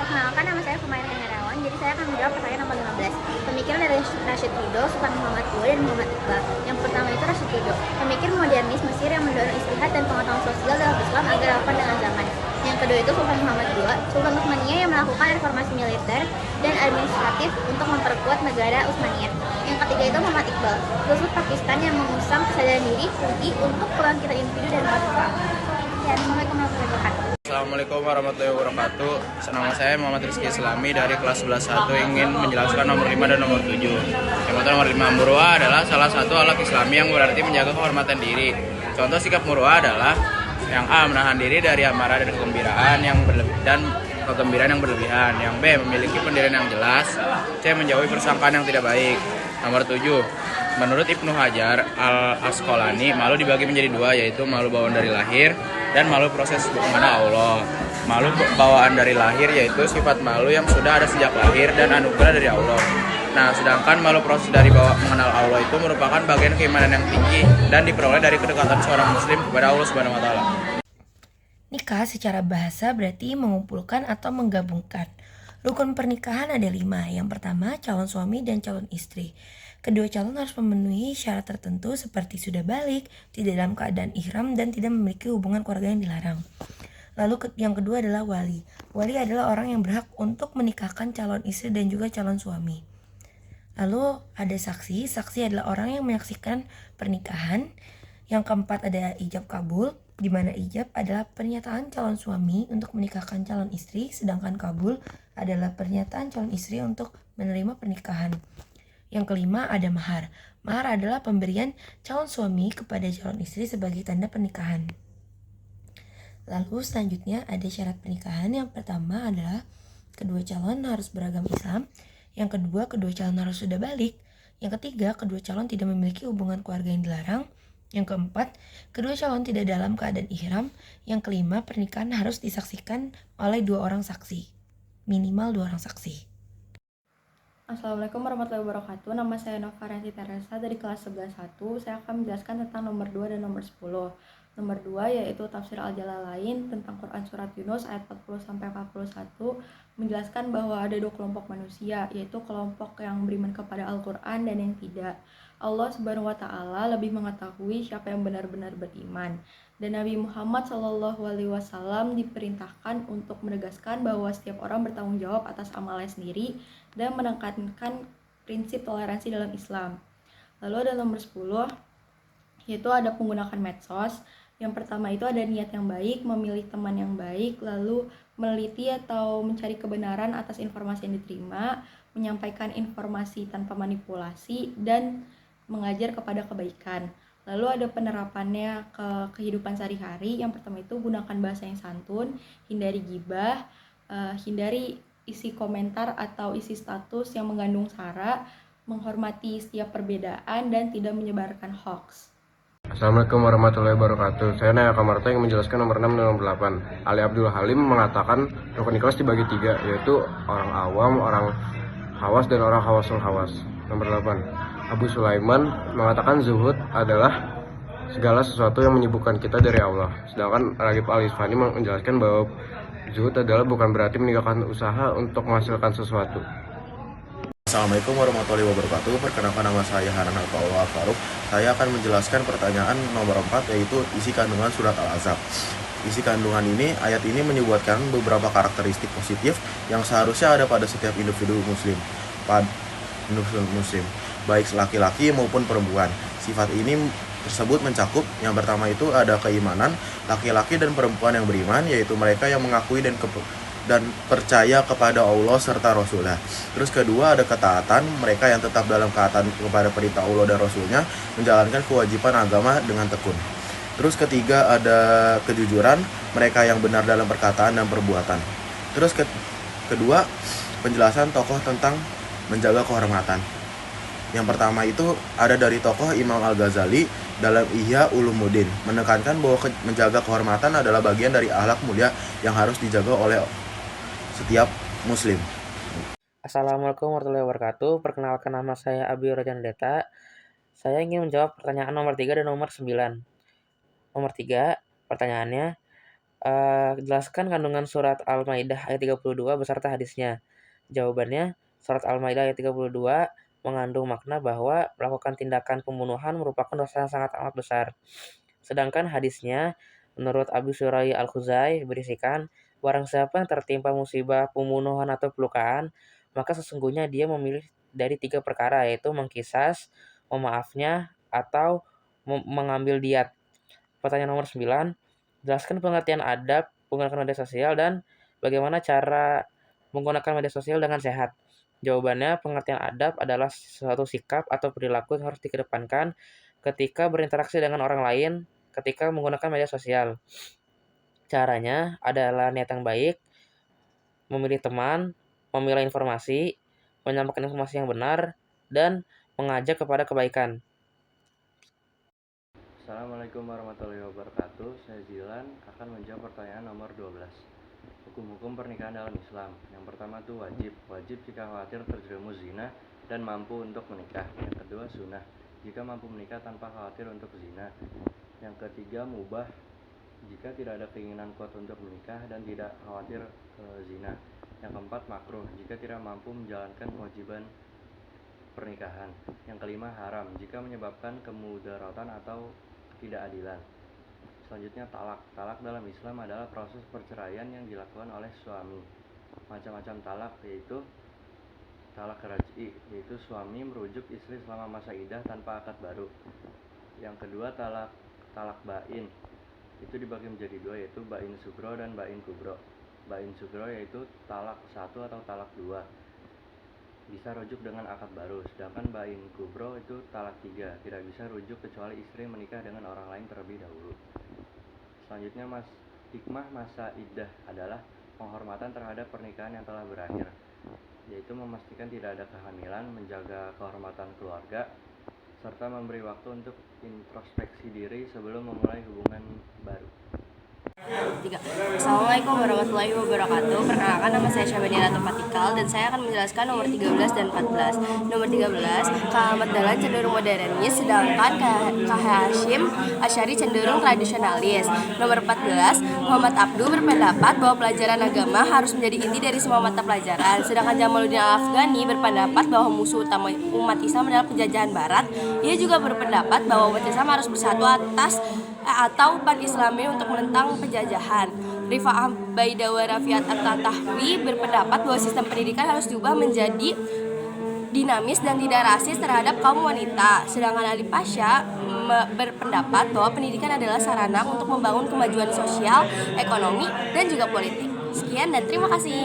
Perkenalkan, nama saya Kumail Hendrawan. Jadi saya akan menjawab pertanyaan nomor 15. Pemikiran dari Rashid Ridho, Sultan Muhammad II, dan Muhammad Iqbal. Yang pertama itu Rashid Ridho, pemikir modernis Mesir yang mendorong istihad dan pengetahuan sosial dalam Islam agar relevan dengan zaman. Yang kedua itu Sultan Muhammad II, Sultan Utsmaniyah yang melakukan reformasi militer dan administratif untuk memperkuat negara Utsmaniyah. Yang ketiga itu Muhammad Iqbal, filsuf Pakistan yang mengusung kesadaran diri Hudi untuk kebangkitan individu dan umat Islam. Ya, Assalamualaikum warahmatullahi wabarakatuh. Assalamualaikum warahmatullahi wabarakatuh. Nama saya Muhammad Rizky Islami dari kelas 11-1 ingin menjelaskan nomor 5 dan nomor 7. Yang pertama, nomor 5, muruah adalah salah satu alat Islami yang berarti menjaga kehormatan diri. Contoh sikap muruah adalah yang A, menahan diri dari amarah dan kegembiraan yang berlebihan. Yang B, memiliki pendirian yang jelas. C, menjauhi persangkaan yang tidak baik. Nomor 7, menurut Ibnu Hajar al-Asqalani, malu dibagi menjadi dua, yaitu malu bawaan dari lahir dan malu proses mengenal Allah. Malu bawaan dari lahir yaitu sifat malu yang sudah ada sejak lahir dan anugerah dari Allah. Nah, sedangkan malu proses dari mengenal Allah itu merupakan bagian keimanan yang tinggi dan diperoleh dari kedekatan seorang muslim kepada Allah Subhanahu wa taala. Nikah secara bahasa berarti mengumpulkan atau menggabungkan. Rukun pernikahan ada 5. Yang pertama, calon suami dan calon istri. Kedua calon harus memenuhi syarat tertentu seperti sudah balik, tidak dalam keadaan ihram, dan tidak memiliki hubungan keluarga yang dilarang. Lalu yang kedua adalah wali. Wali adalah orang yang berhak untuk menikahkan calon istri dan juga calon suami. Lalu ada saksi. Saksi adalah orang yang menyaksikan pernikahan. Yang keempat ada ijab kabul, di mana ijab adalah pernyataan calon suami untuk menikahkan calon istri, sedangkan kabul adalah pernyataan calon istri untuk menerima pernikahan. Yang kelima ada mahar. Mahar adalah pemberian calon suami kepada calon istri sebagai tanda pernikahan. Lalu selanjutnya ada syarat pernikahan. Yang pertama adalah kedua calon harus beragama Islam. Yang kedua, kedua calon harus sudah balik. Yang ketiga, kedua calon tidak memiliki hubungan keluarga yang dilarang. Yang keempat, kedua calon tidak dalam keadaan ihram. Yang kelima, pernikahan harus disaksikan oleh 2 orang saksi. Minimal 2 orang saksi. Assalamualaikum warahmatullahi wabarakatuh. Nama saya Novarianti Teresa dari kelas 11-1. Saya akan menjelaskan tentang nomor 2 dan nomor 10. Nomor 2 yaitu tafsir Al-Jalalain tentang Quran Surat Yunus ayat 40-41 menjelaskan bahwa ada 2 kelompok manusia, yaitu kelompok yang beriman kepada Al-Quran dan yang tidak. Allah Subhanahu wa Ta'ala lebih mengetahui siapa yang benar-benar beriman. Dan Nabi Muhammad SAW diperintahkan untuk menegaskan bahwa setiap orang bertanggung jawab atas amalnya sendiri dan menekankan prinsip toleransi dalam Islam. Lalu ada nomor 10, yaitu ada menggunakan medsos. Yang pertama itu ada niat yang baik, memilih teman yang baik, lalu meneliti atau mencari kebenaran atas informasi yang diterima, menyampaikan informasi tanpa manipulasi, dan mengajar kepada kebaikan. Lalu ada penerapannya ke kehidupan sehari-hari. Yang pertama itu gunakan bahasa yang santun, hindari gibah, hindari isi komentar atau isi status yang mengandung sara, menghormati setiap perbedaan, dan tidak menyebarkan hoax. Assalamualaikum warahmatullahi wabarakatuh. Saya Naya Kamarta yang menjelaskan nomor 6 dan nomor 8. Ali Abdul Halim mengatakan rukun ikhlas dibagi 3, yaitu orang awam, orang khawas, dan orang khawasul khawas. Nomor 8. Abu Sulaiman mengatakan zuhud adalah segala sesuatu yang menyibukkan kita dari Allah. Sedangkan Ragib Al-Isfani menjelaskan bahwa zuhud adalah bukan berarti meninggalkan usaha untuk menghasilkan sesuatu. Assalamualaikum warahmatullahi wabarakatuh. Perkenalkan, nama saya Hanan Al Faruq. Saya akan menjelaskan pertanyaan nomor 4, yaitu isi kandungan surat Al-Ahzab. Isi kandungan ini, ayat ini menyebutkan beberapa karakteristik positif yang seharusnya ada pada setiap individu muslim, baik laki-laki maupun perempuan. Sifat ini tersebut mencakup yang pertama itu ada keimanan laki-laki dan perempuan yang beriman, yaitu mereka yang mengakui dan percaya kepada Allah serta Rasulnya. Terus kedua ada ketaatan, mereka yang tetap dalam ketaatan kepada perintah Allah dan Rasulnya, menjalankan kewajiban agama dengan tekun. Terus ketiga ada kejujuran, mereka yang benar dalam perkataan dan perbuatan. Terus kedua penjelasan tokoh tentang menjaga kehormatan. Yang pertama itu ada dari tokoh Imam Al-Ghazali dalam Ihya Ulumuddin, menekankan bahwa menjaga kehormatan adalah bagian dari akhlak mulia yang harus dijaga oleh setiap muslim. Assalamualaikum warahmatullahi wabarakatuh. Perkenalkan, nama saya Abi Rojan Deta. Saya ingin menjawab pertanyaan nomor 3 dan nomor 9. Nomor 3, pertanyaannya, Jelaskan kandungan surat Al-Maidah ayat 32 beserta hadisnya. Jawabannya, surat Al-Maidah ayat 32 mengandung makna bahwa melakukan tindakan pembunuhan merupakan dosa yang sangat amat besar. Sedangkan hadisnya, menurut Abu Syurai Al-Khuzai, berisikan, barang siapa yang tertimpa musibah pembunuhan atau pelukaan, maka sesungguhnya dia memilih dari 3 perkara, yaitu mengkisas, memaafnya, atau mengambil diat. Pertanyaan nomor 9, jelaskan pengertian adab menggunakan media sosial dan bagaimana cara menggunakan media sosial dengan sehat. Jawabannya, pengertian adab adalah suatu sikap atau perilaku yang harus dikedepankan ketika berinteraksi dengan orang lain ketika menggunakan media sosial. Caranya adalah niat yang baik, memilih teman, memilah informasi, menyampaikan informasi yang benar, dan mengajak kepada kebaikan. Assalamualaikum warahmatullahi wabarakatuh. Saya Zilan akan menjawab pertanyaan nomor 12. Hukum-hukum pernikahan dalam Islam. Yang pertama itu wajib. Wajib jika khawatir terjerumus zina dan mampu untuk menikah. Yang kedua sunnah, jika mampu menikah tanpa khawatir untuk zina. Yang ketiga mubah, jika tidak ada keinginan kuat untuk menikah dan tidak khawatir zina. Yang keempat makruh, jika tidak mampu menjalankan kewajiban pernikahan. Yang kelima haram, jika menyebabkan kemudaratan atau ketidakadilan. Selanjutnya talak. Talak dalam Islam adalah proses perceraian yang dilakukan oleh suami. Macam-macam talak yaitu talak raj'i, yaitu suami merujuk istri selama masa iddah tanpa akad baru. Yang kedua talak bain, itu dibagi menjadi dua, yaitu bain sugro dan bain kubro. Bain sugro yaitu talak 1 atau talak 2, bisa rujuk dengan akad baru, sedangkan bain kubro itu talak 3, tidak bisa rujuk kecuali istri menikah dengan orang lain terlebih dahulu. Selanjutnya hikmah masa iddah adalah penghormatan terhadap pernikahan yang telah berakhir, yaitu memastikan tidak ada kehamilan, menjaga kehormatan keluarga, serta memberi waktu untuk introspeksi diri sebelum memulai hubungan baru. Assalamualaikum warahmatullahi wabarakatuh. Perkenalkan, nama saya Syabani Ratu Patikal dan saya akan menjelaskan nomor 13 dan 14. Nomor 13, Kak Ahmad Dahlan cenderung modernis, sedangkan Kak Hashim Asyari cenderung tradisionalis. Nomor 14, Muhammad Abdu berpendapat bahwa pelajaran agama harus menjadi inti dari semua mata pelajaran. Sedangkan Jamaluddin Al-Afghani berpendapat bahwa musuh utama umat Islam adalah penjajahan Barat. Ia juga berpendapat bahwa umat Islam harus bersatu atau pan-Islami untuk menentang penjajahan. Rifa'ah Baidawa Rafiat At-Tahwi berpendapat bahwa sistem pendidikan harus diubah menjadi dinamis dan tidak rasis terhadap kaum wanita. Sedangkan Ali Pasha berpendapat bahwa pendidikan adalah sarana untuk membangun kemajuan sosial, ekonomi, dan juga politik. Sekian dan terima kasih.